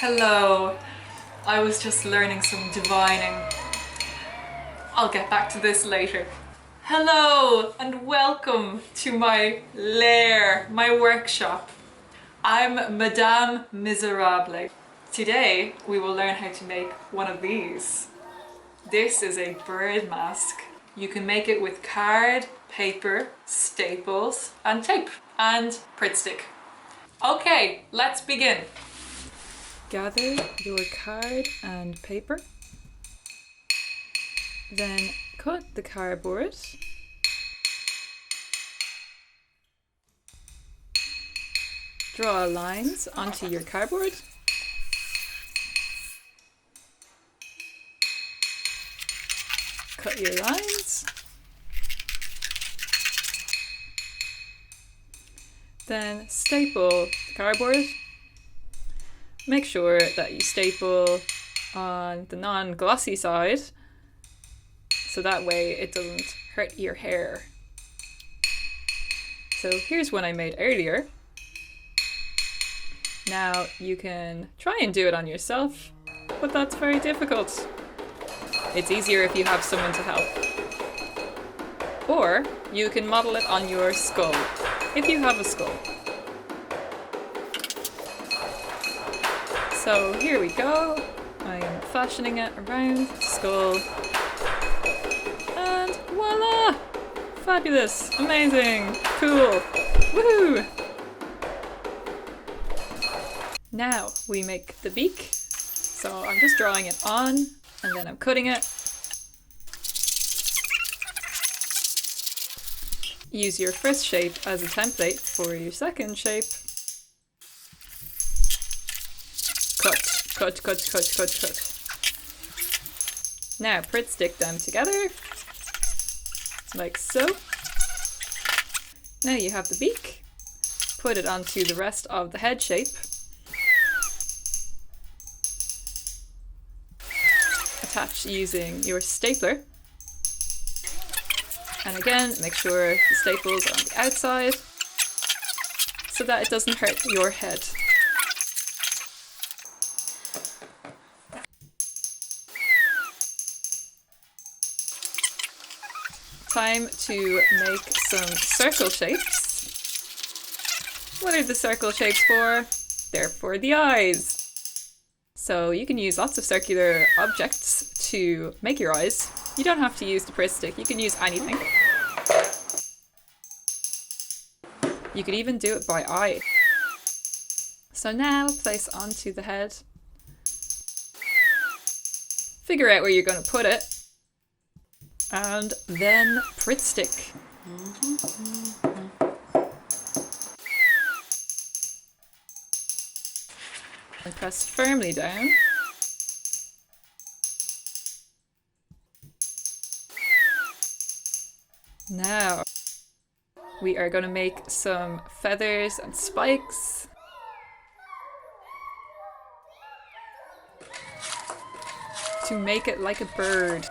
Hello. I was just learning some divining. I'll get back to this later. Hello and welcome to my lair, my workshop. I'm Madame Miserable. Today we will learn how to make one of these. This is a bird mask. You can make it with card, paper, staples and tape and Pritt stick. Okay, let's begin. Gather your card and paper. Then cut the cardboard. Draw lines onto your cardboard. Cut your lines. Then staple the cardboard. Make sure that you staple on the non-glossy side, so that way it doesn't hurt your hair. So here's one I made earlier. Now you can try and do it on yourself, but that's very difficult. It's easier if you have someone to help. Or you can model it on your skull, if you have a skull. So here we go. I am fashioning it around the skull. And voila! Fabulous! Amazing! Cool! Woohoo! Now we make the beak. So I'm just drawing it on and then I'm cutting it. Use your first shape as a template for your second shape. Cut. Now Pritt stick them together, like so. Now you have the beak. Put it onto the rest of the head shape. Attach using your stapler. And again, make sure the staples are on the outside so that it doesn't hurt your head. Time to make some circle shapes. What are the circle shapes for? They're for the eyes. So you can use lots of circular objects to make your eyes. You don't have to use the Pritt stick, you can use anything. You could even do it by eye. So now place onto the head. Figure out where you're going to put it. And then Pritt stick. And press firmly down. Now we are going to make some feathers and spikes. To make it like a bird.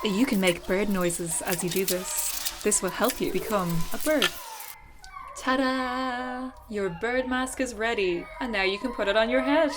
You can make bird noises as you do this. This will help you become a bird. Ta-da! Your bird mask is ready, and now you can put it on your head.